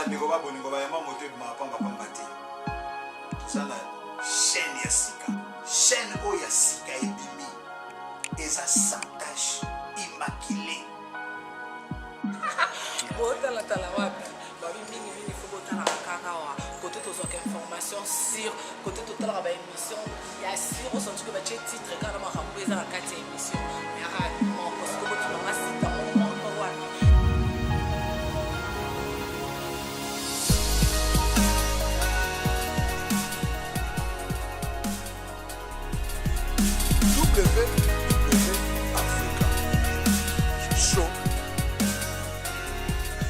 bandeko ba boningo ba yama moto ma pamba pamba te. Ça la chaîne ya sika. Chaîne o ya sika ebimi. Eza sans tache, immaculée. Botala tala wapi. Babi mingi faut botala kakawa. Côté to sok information sur côté total ba émission. Ya sur on sent que ba titre quand ma rambo eza na kati émission. Mais mon parce que tu m'as cité mon wapi. Africa Show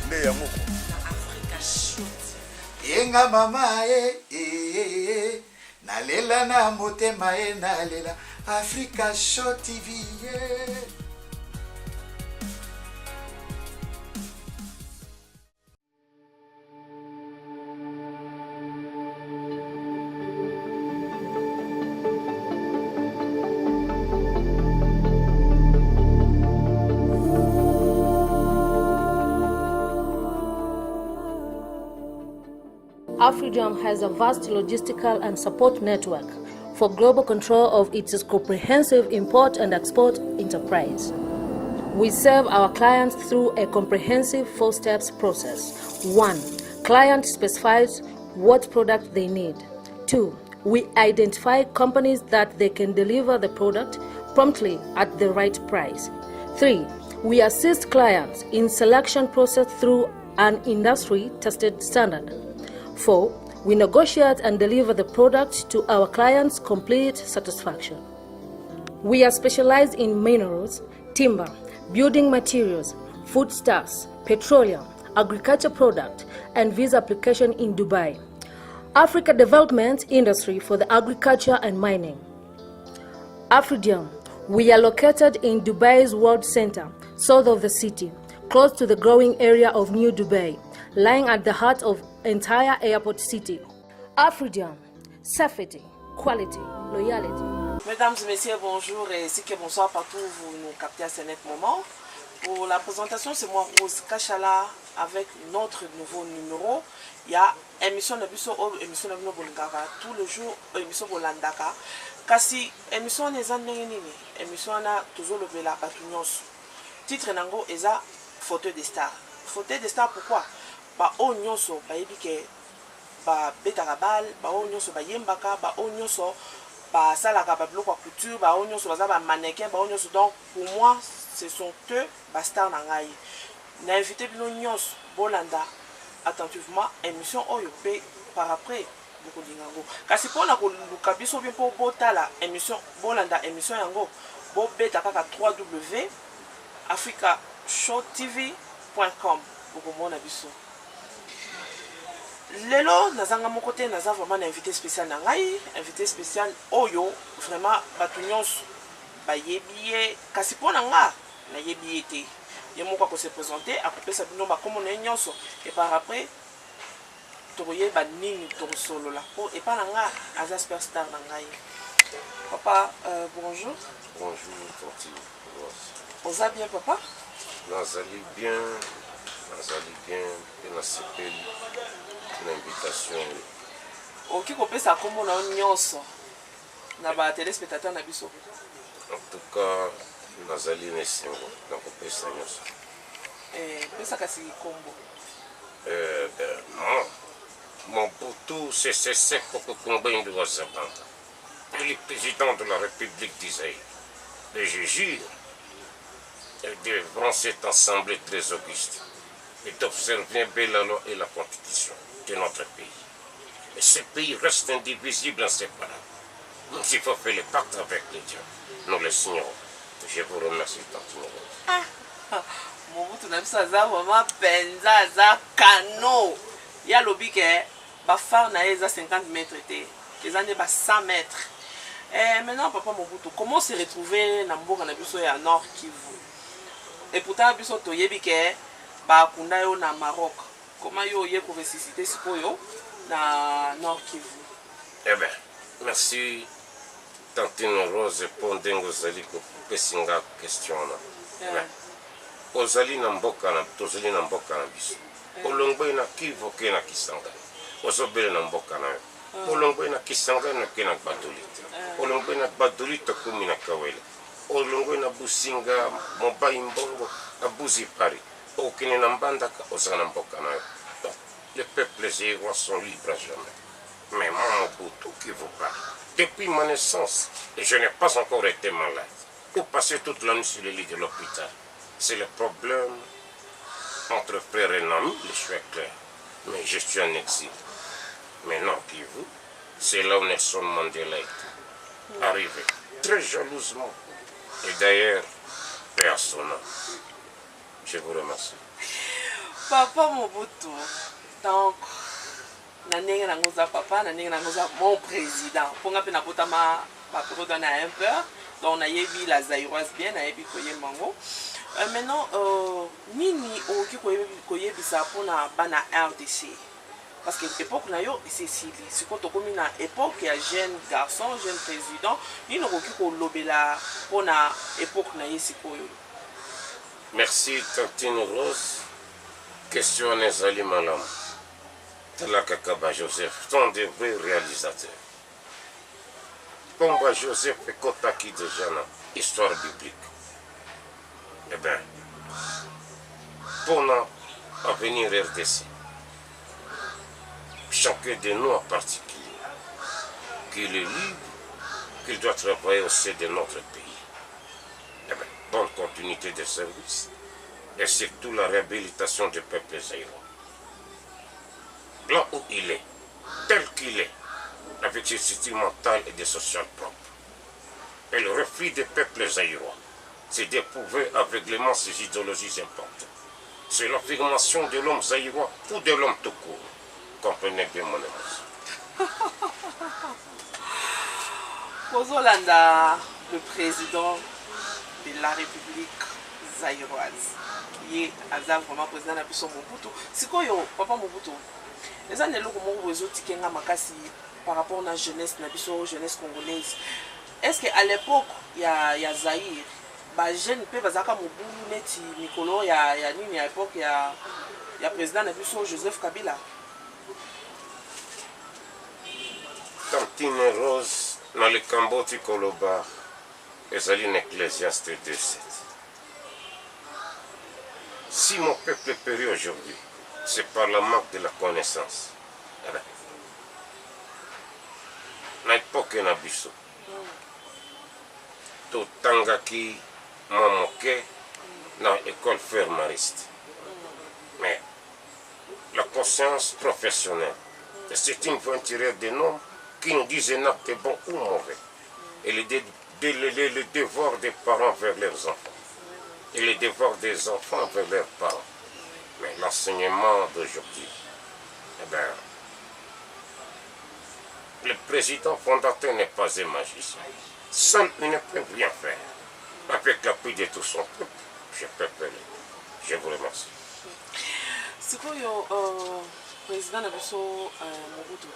ne ya moko Africa Show Yenga mama nalela na motema nalela Africa Show TV AfriJam has a vast logistical and support network for global control of its comprehensive import and export enterprise. We serve our clients through a comprehensive 4-steps process. 1. Client specifies what product they need. 2. We identify companies that they can deliver the product promptly at the right price. 3. We assist clients in selection process through an industry-tested standard. 4. We negotiate and deliver the product to our clients' complete satisfaction. We are specialized in minerals, timber, building materials, foodstuffs, petroleum, agriculture product, and visa application in Dubai. Africa Development Industry for the agriculture and mining. AfriJam. We are located in Dubai's World Center, south of the city, close to the growing area of New Dubai, lying at the heart of entire airport city. AfriJam, safety, quality, loyalty. Mesdames et messieurs, bonjour et bonsoir partout où vous nous captez à ce net moment. Pour la présentation, c'est moi Rose Kachala avec notre nouveau numéro. Il y a émission de Bisso, émission de Bolingara, tout le jour, émission Bolandaka. Kasi émission n'est pas nini, émission na toujours le bela katunyos. Titre nango eza fauteuil des stars. Fauteuil des stars pourquoi? Ba o nyonso ba yebike ba betaka bal, ba o nyonso ba yembaka, ba o nyonso ba salaka ba biloko ya couture, ba o nyonso baza ba mannequin, ba o nyonso. Donc pour moi ce sont eux ba star na ngai. Na invité bino nyonso bolanda attentivement émission oyo pe par après beaucoup dingango. Kasi pona ko luka biso bien po botala émission bolanda émission yango bo beta kaka www.africashowtv.com beaucoup mona biso. Lelo nazanga mon côté naza vraiment un invité spécial na ngai, invité spécial oyo vraiment batu nyonso ba yebiye kasi pona nga na yebiye te. Ye moko ko se présenter a couper sa bino ba comme on nyonso et par après toye ba nini to solo la po et pas nga aza superstar na ngai. Papa bonjour. Bonjour Tati. On va bien papa? Nazali bien et na sepeli l'invitation. Ok ko pesa comme na nyonso na ba téléspectateurs na biso. En tout cas nazali nesengo na ko pesa nyonso. Pesa kasi kombo. Non. Mon poteau, c'est pour que combat de la Zabanda. Le président de la République d'Israël. Et je jure, devant cette assemblée très auguste, et d'observer bien la loi et la constitution de notre pays. Et ce pays reste indivisible, inséparable. Donc il faut faire le pacte avec les dieux. Nous le signerons. Je vous remercie tant. Mobutu na biso aza vraiment penza aza kano. Ya lobi ke ba phare na eza 50 mètres te. Eza ne ba 100 mètres. Maintenant papa Mobutu, comment se retrouver na mboka na biso ya Nord Kivu? Et pourtant biso to yebi ke ba kunda yo na Maroc. Comment yo ye ko ressusciter sikoyo na Nord Kivu? Eh bien, merci Tantine Rose Pondengo Zali ko pesinga question na. Ozali na mboka na biso. olongwe na Kivu ke na Kisangani ozobele na mboka na yo olongwe na Kisangani ke na Badolite olongwe na Badolite kumi na Kawele olongwe na Businga Mobai Mbongo na Buzi Paris okine na Mbandaka ozala na mboka na yo. Les peuples zaïrois sont libres à jamais. Mais moi, Mobutu, qui vous parle, depuis ma naissance, et je n'ai pas encore été malade, ou passé toute la nuit sur le lit de l'hôpital. C'est le problème entre frères et amis, le choix est clair. Mais je suis en exil. Maintenant, qui vous, c'est là où Nelson Mandela est arrivé, très jalousement. Et d'ailleurs, personnellement. Je vous remercie. Papa Mobutu, donc, nanenge nangoza papa, nanenge nangoza mon président. Pour nga pe nakota ma papa na un peu, donc na yebi la zaïroise bien, na yebi koye mango. Maintenant, nini oki koye bisa pour na bana RDC. Parce que l'époque na yo c'est Sili. Si quand on comme na époque il y a jeune garçon, jeune président, nini oki ko lobela pour na époque na yesi koyo. Merci Tantine Rose. Question Nezali Malam. Talakakaba Joseph, sont des vrais réalisateurs. Pomba Joseph et Kotaki de Jana, histoire biblique. Eh bien, pour notre avenir RDC, chacun de nous en particulier, qu'il est libre, qu'il doit travailler au sein de notre pays. Eh bien, bonne continuité de service et surtout la réhabilitation du peuple zaïrois. Là où il est, tel qu'il est, avec ses structures mentales et des sociales propres. Et le reflet des peuples zaïrois, c'est d'éprouver aveuglément ces idéologies importantes. C'est l'affirmation de l'homme zaïrois ou de l'homme tout court. Comprenez bien mon émotion. Kozolanda, le président de la République zaïroise, qui est vraiment président de la Mobutu. C'est quoi, Papa Mobutu? Les années où on a makasi par rapport à la jeunesse, la jeunesse congolaise. Est-ce qu'à l'époque, il y a Zaïre, les jeunes peuvent faire Mobutu, Neti, Mikolo, il y a l'époque, il y a président Joseph Kabila. Tantine Rose, dans le Cambodge Koloba, ils allaient une Ecclésiaste 2:7. Si mon peuple périt aujourd'hui, c'est par la manque de la connaissance. Na époque na biso. To tangaki mamoke na école fermariste. Mais la conscience professionnelle, c'est une voiture des noms qui nous disent un acte bon ou mauvais. Et le devoir des parents vers leurs enfants. Et le devoir des enfants vers leurs parents. Mais l'enseignement d'aujourd'hui, eh bien, le président fondateur n'est pas un magicien. Seul, il ne peut rien faire. Avec l'appui de tout son peuple, je peux parler. Je vous remercie. C'est quoi le président Nabiso Mobutu?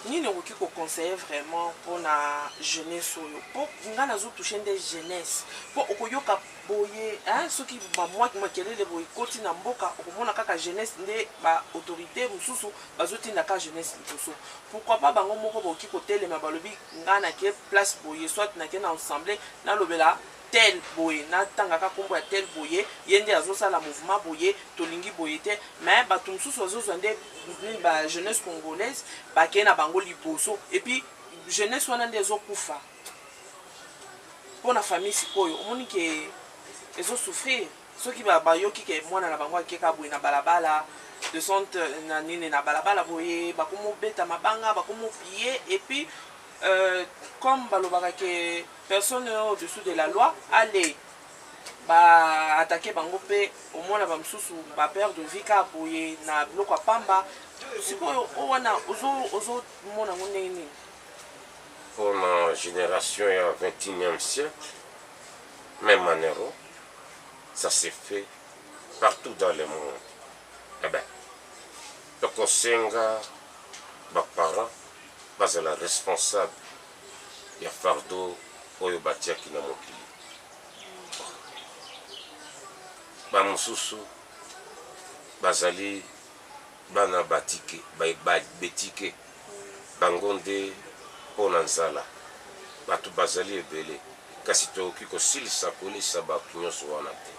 Ni ne qui conseille vraiment pour la jeunesse, pour nous toucher des jeunesses, pour okoyoka boye, hein, ceux qui moi qui m'appellent les boy côté na mboka, okomona kaka jeunesse ne ba autorité mususu bazoti na ka jeunesse liboso. Pourquoi pas bango moko boki côté les mabalobi ngana ke place boye soit na ke na ensemble na lobela tel boye na tangaka kombo ya tel boye yende azosala mouvement boye tolingi boye te mais bato mususu azozwande ba jeunesse congolaise bake na bango liboso et puis jeunesse wana nde ezokufa mpona famille sikoyo omoni ke ezosouffrir soki bayoki ke mwana na bango akeka boye na balabala de sante na nini na balabala boye bakomobeta mabanga bakomopie et puis comme balobaka ke personne au-dessous de la loi allez attaquer bango pe au moins la bamsusu ba perdre vie ka boye na biloko ya pamba sikoyo wana ozo mona nini. Pour ma génération et au XXIe siècle, même en Europe, ça s'est fait partout dans le monde. Eh bien, le Kosenga, mes parents, sont la responsable du fardeau oyo batiaki na mokili. Bamususu bazali bana batike betike bango nde mpo na nzala bato bazali ebele kasi tokoki kosilisa kolisa bato nyonso wana te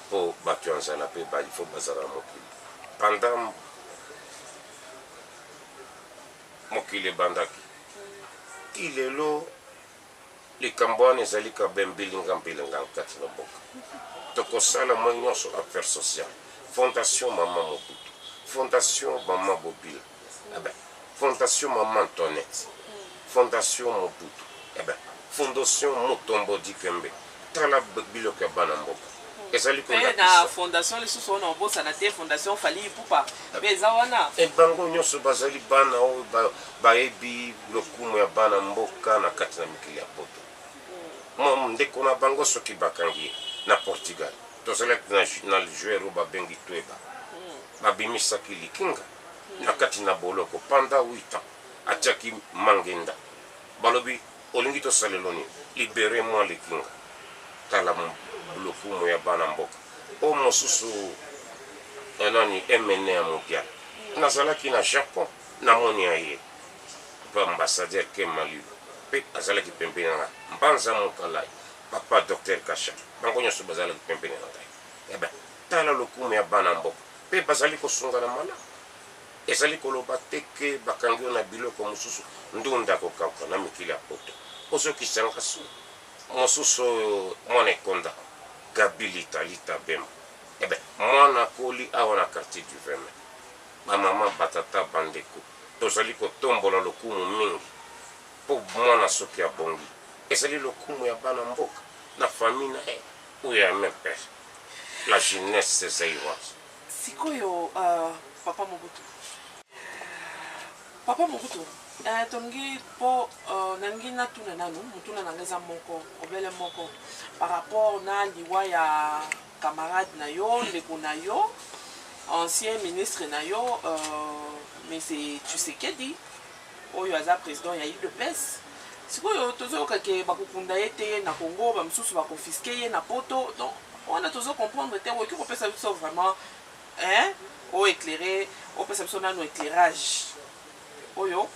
mpo bato ya nzala mpe ifo bazala mokili pendant mokili ebandaki ti lelo likambo wana ezali kabe mbilinga kati na mboka tokosala mwa nyonso affaire sociale fondation mama Mobutu fondation mama Bobila fondation mama Antoinette fondation Mobutu fondation Mutombo Dikembe tala biloko ya bana mboka ezali na fondation lisusu wana obosana te fondation Fally Ipupa mpe eza wana bango nyonso bazali bana oyo bayebi lokumu ya bana mboka na kati na mikili ya poto ndeko na bango soki bakangi na Portugal tozalaki na joueur oyo babengi Tweba babimisaki likinga na kati na boloko panda 8 ans atiaki mangenda balobi olingi tosalelo nini libere mwa likinga tala lokumu ya bana mboka o mosusu nani emene ya mondial nazalaki na Japon namoni ya ye pa ambassadeur Kemaliu mpe azalaki pembeni na mbanza mokalai papa Dr Kasha bango nyonso bazalaki pembeni na ngai tala lokumu ya bana mboka mpe bazali kosungana malamu ezali koloba teke bakangi na biloko mosusu ndunda kokauka na mikili ya poto ozokisanga so mosusu mwana ekonda Gabilita Lita Bemba mwana koli awa na quartier du Verme bamama batata bandeko tozali kotombola lokumu mingi mpo mwana soki abongi ezali lokumu ya bana mboka na famille na ye oyo ya même père la jeunesse zaïroise sikoyo papa Mobutu tongi mpo nangi natuna nanu mutuna nanga eza moko obele moko par rapport na liwa ya camarade na yo ndeko na yo ancien ministre na yo mais c'est Tshisekedi oyo aza président ya UDPS sikoyo tozoyoka ke bakokunda ye te na Congo bamisusu bakonfiske ye na poto donc wana tozo comprendre te oyoki kopesa biso vraiment oéclairé opesa biso nano éclairage oyo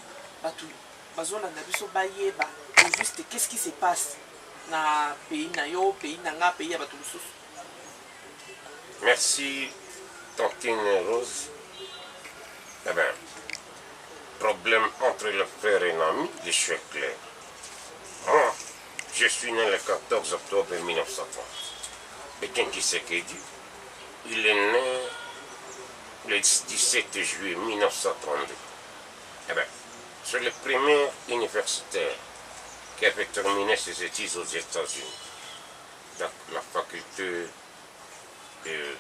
bato bazolanda biso bayeba juste qu'est-ce qui se passe na pays na yo pays na nga pays ya bato mosusu. Merci Tantine Rose. Problème entre le frère et l'ami, les choses claires. Moi, je suis né le 14 octobre 1930. Pétain Tshisekedi, il est né le 17 juillet 1932. C'est le premier universitaire qui avait terminé ses études aux États-Unis, dans la faculté de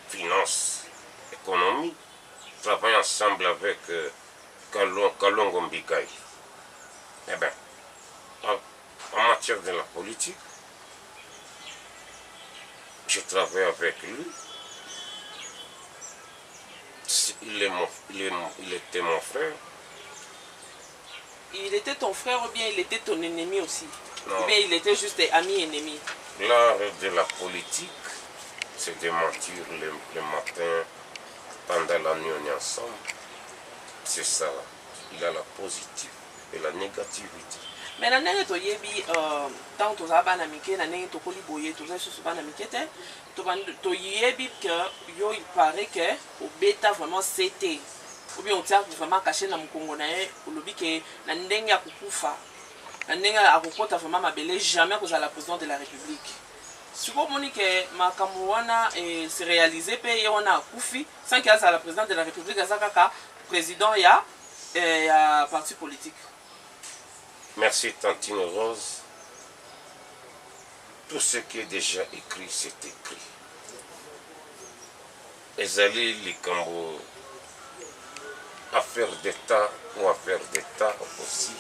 finance, économie, travaille ensemble avec Kalongo Mbikai. En matière de la politique, je travaille avec lui. Il était mon frère. Il était ton frère ou bien il était ton ennemi aussi? Non. Ou bien il était juste ami-ennemi? L'art de la politique, c'est de mentir le matin pendant la nuit on est ensemble. C'est ça. Il a la positive et la négativité. Mais na ndenge toyebi tant tozala bana mike na ndenge tokoli boye tozali susu bana mike te toyebi que yo il paraît que obeta vraiment c'était ou bien otia vraiment caché na mokongo na ye olobi ke na ndenge akokufa na ndenge akokota vraiment mabele jamais kozala président de la République. Sikoyo omoni ke makambo wana se réaliser mpe ye wana akufi sans ke azala président de la République aza kaka président ya parti politique. Merci Tantine Rose. Tout ce qui est déjà écrit, c'est écrit. Ezali likambo affaire d'État ou affaire d'État aussi.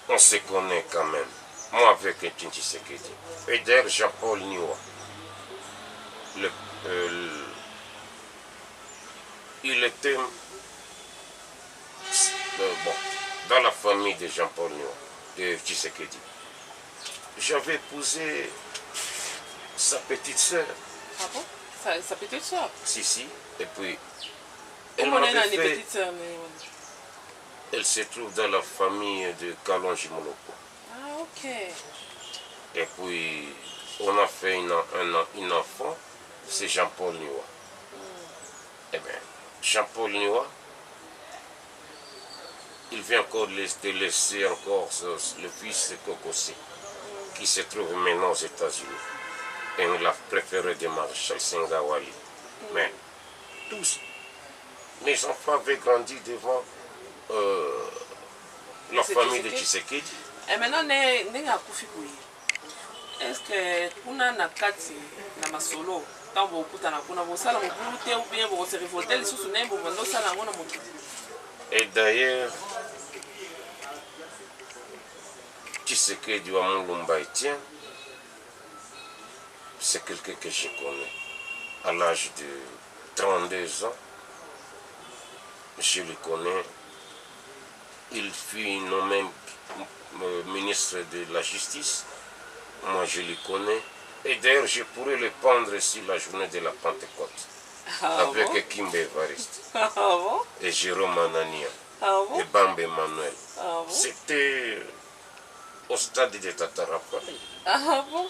On se connaît quand même. Moi avec Etienne Tshisekedi. Et d'ailleurs Jean-Paul Niwa. Il était dans la famille de Jean-Paul Niwa, de Tshisekedi. J'avais épousé sa petite sœur. Ah bon? Sa petite soeur? Si. Et puis, Comment on est m'avait les fait- petites sœurs? elle se trouve dans la famille de Kalonji Moloko. Ah, ok. Et puis, on a fait une enfant, c'est Jean-Paul Niwa. Eh bien, Jean-Paul Niwa, il vient encore de laisser encore le fils de Kokosé, qui se trouve maintenant aux États-Unis. Et on l'a préféré de Maréchal Sengawali. Mais tous, mes enfants avaient grandi devant la C'est famille de Tshisekedi? Tshisekedi. Et maintenant, ndenge akufi boye. Est-ce que kuna na kati na masolo ntango bokutana kuna bosala mobulu te ou bien bokose révolte lisusu naye bobanda osala yango na moto? Et d'ailleurs, Tshisekedi wa Mulumba Etienne, c'est quelqu'un que je connais. À l'âge de 32 ans, je le connais. Il fut nommé ministre de la Justice. Moi, je le connais. Et d'ailleurs, je pourrais le prendre sur la journée de la Pentecôte. Ah Avec bon? Kimbe Evariste Ah bon? et Jérôme Anania Ah bon? et Bambe Emmanuel. Ah bon? C'était au stade de Tatarapa. Ah bon?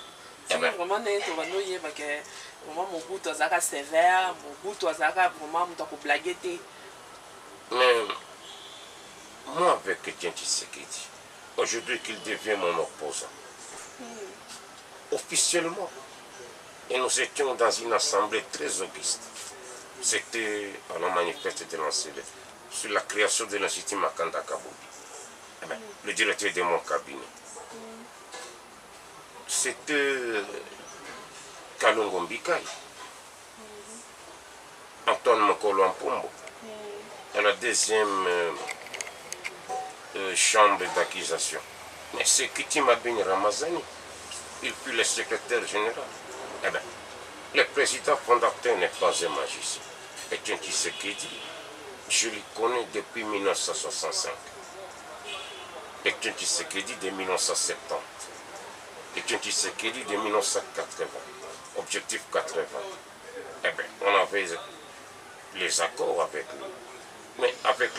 Eh ben. Vraiment nde tobanda oyeba ke vraiment mobutu azalaka sévère, mobutu azalaka vraiment moto akoblague te. Mais moi, avec Etienne Tshisekedi, aujourd'hui qu'il devient mon opposant, officiellement, et nous étions dans une assemblée très auguste. C'était à la manifeste de l'Ancélé, sur la création de l'Institut Makanda Kabobi. Eh bien, le directeur de mon cabinet. C'était Kalongo Mbikai, Antoine Mokolo Mpombo, à la deuxième chambre d'accusation. Mais c'est Kitima Ben Ramazani, il fut le secrétaire général. Eh bien, le président fondateur n'est pas un magicien. Etienne Tshisekedi, je le connais depuis 1965. Etienne Tshisekedi de 1970. Etienne Tshisekedi de 1980. Objectif 80. Eh bien, on avait les accords avec lui. Mais avec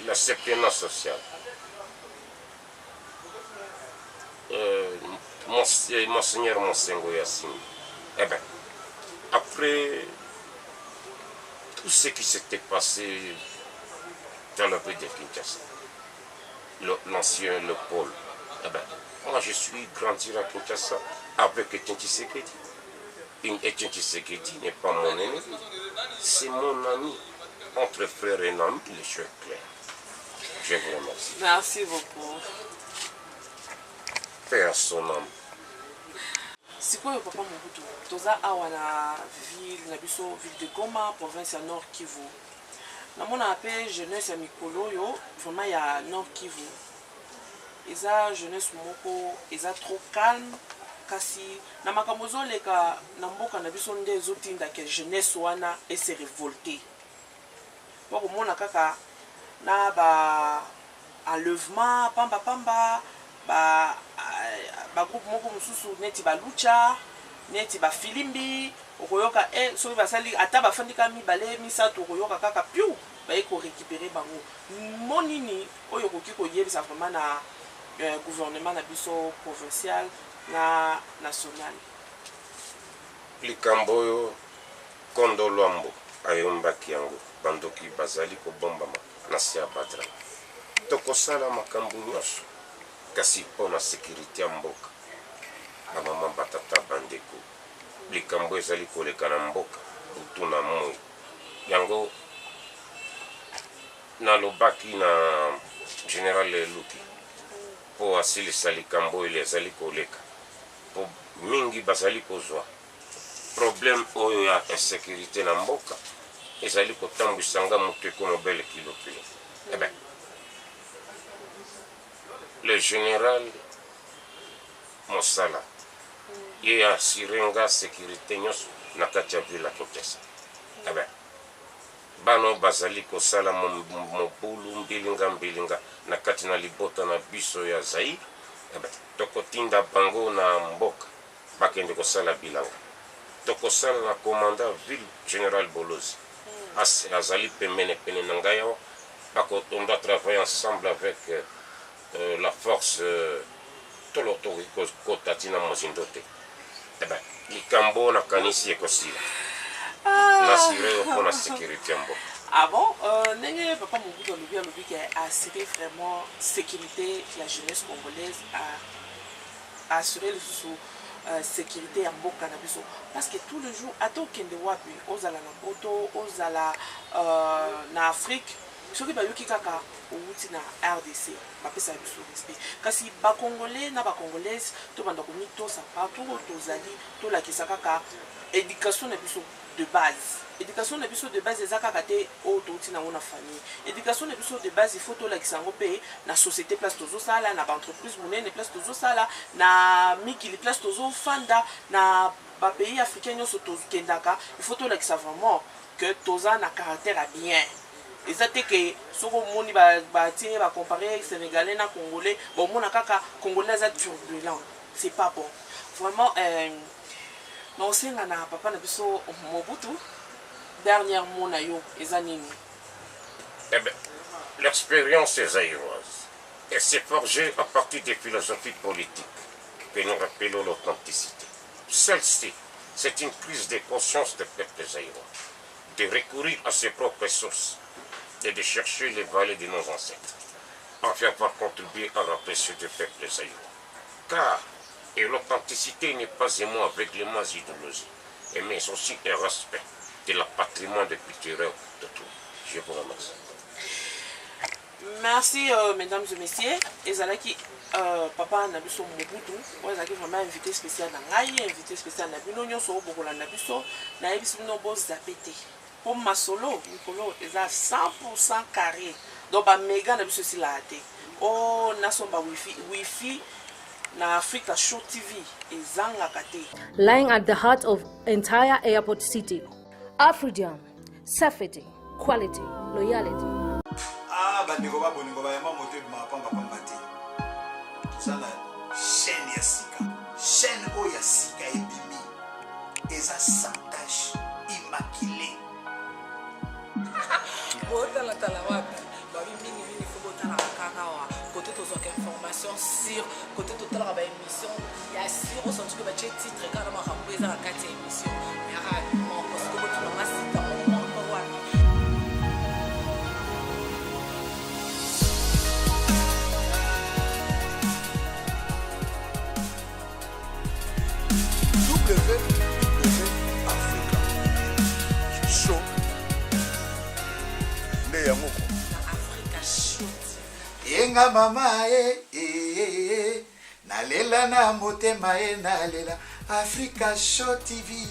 la septennat sociale, Monseigneur Monsengo Yassine, eh bien, après tout ce qui s'était passé dans le pays de Kinshasa, l'ancien le pôle, eh bien, moi je suis grandi à Kinshasa avec Etienne Tshisekedi. Etienne Tshisekedi n'est pas mon ennemi, c'est mon ami. Entre frères et amis, les choses claires. Je vous remercie. Merci beaucoup. Paix à son âme. Sikoyo papa Mobutu, toza awa na ville na biso ville de Goma, province ya Nord Kivu. Namona pe jeunesse ya mikolo yo, vraiment ya Nord Kivu. Eza jeunesse moko, eza trop calme, kasi na makambo zoleka na mboka na biso nde ezotinda ke jeunesse wana ese révolter. Pour mona kaka na ba enlèvement pamba ba groupe moko mususu neti ba lucha neti ba filimbi okoyoka soki basali ata bafandika mibale misato okoyoka kaka piu baye ko récupérer bango monini oyo koki koyebisa vraiment na gouvernement na biso provincial na national. Likambo oyo Kondo Lwambo ayombaki yango bandoki bazali kobombama na se ya Badra. Tokosala makambo nyonso kasi mpona sécurité ya mboka bamama batata bandeko likambo ezali koleka na mboka butu na moi yango nalobaki na général Luki mpo asilisa likambo oyo ezali koleka mpo mingi bazali kozwa problème oyo ya insécurité na mboka ezali kotambwisanga moto ekomobele kilokilo. Eh bien, le général Mosala ye asirenga sécurité nyonso na kati ya ville ya Kinshasa. Eh bien, bano bazali kosala mobulu mbilinga na kati na libota na biso ya Zaïre. Eh bien, tokotinda bango na mboka bakende kosala bilanga tokosala na commandant ville général Bolozi azali pemene pene na ngai awa on doit travailler ensemble avec la force tolotoki kota tina mozindo te likambo nakanisi ekosila nasire mpo na sécurité ya mboka. Ah bon, ndenge papa Mobutu alobi qui a assuré vraiment sécurité la jeunesse congolaise, a assuré le sous sécurité ya mboka na biso parce que tout le jour ata okende wapi ozala na poto ozala na Afrique soki bayoki kaka outi na RDC bapesa biso respect kasi bakongolais na bakongolaise tobanda komitosa partout tozali tolakisa kaka éducation na biso de base. Éducation na biso de base eza kaka te o touti na ona famille. Éducation na biso de base il faut tolakisa ngo pe na société place tozo sala na entreprise monene place tozo sala na mikili place tozo fanda na ba pays africains nyonso tozokendaka il faut tolakisa vraiment que toza na caractère à bien. Ezate ke soko moni ba tirer ba comparer sénégalais na congolais bon mona kaka congolais za turbulent c'est pas bon vraiment non senga na papa na biso Mobutu dernière mot na yo eza nini? Eh bien, l'expérience est zaïroise et c'est forgé à partir des philosophies politiques que nous rappelons l'authenticité. Celle-ci, c'est une prise de conscience des peuples zaïrois, de recourir à ses propres sources et de chercher les valeurs de nos ancêtres, afin de contribuer à la paix du peuple zaïrois. Car et l'authenticité n'est pas seulement avec les mains idéologiques, mais aussi un respect de la patrimoine de culturel de tout. Je vous remercie. Merci mesdames et messieurs. Ezalaki papa na biso Mobutu, ezalaki vraiment invité spécial na ngai, invité spécial na bino nyonso bokola na biso, na yebisi bino bo zapete. Pour ma solo, Nicolo eza 100% carré. Donc ba méga na biso si la té. Oh naso ba wifi na Africa Show TV ezanga kate. Lying at the heart of entire airport city. Afridian, safety, quality, loyalty. Bandeko ba boningo ba yama moto ma pamba pamba te. Tozala chaîne ya sika. Chaîne o ya sika ebimi. Eza sans tache, immaculée. Botala tala wapi. Babi mingi faut botala kaka wa. Côté tozoka information sur côté total ba émission ya sur on sent que ba titre kana ma rambo eza na kati émission. Yara mon parce que botala masita mon wapi. Africa Show ne ya moko Africa Show Yenga mama nalela na motema nalela Africa Show TV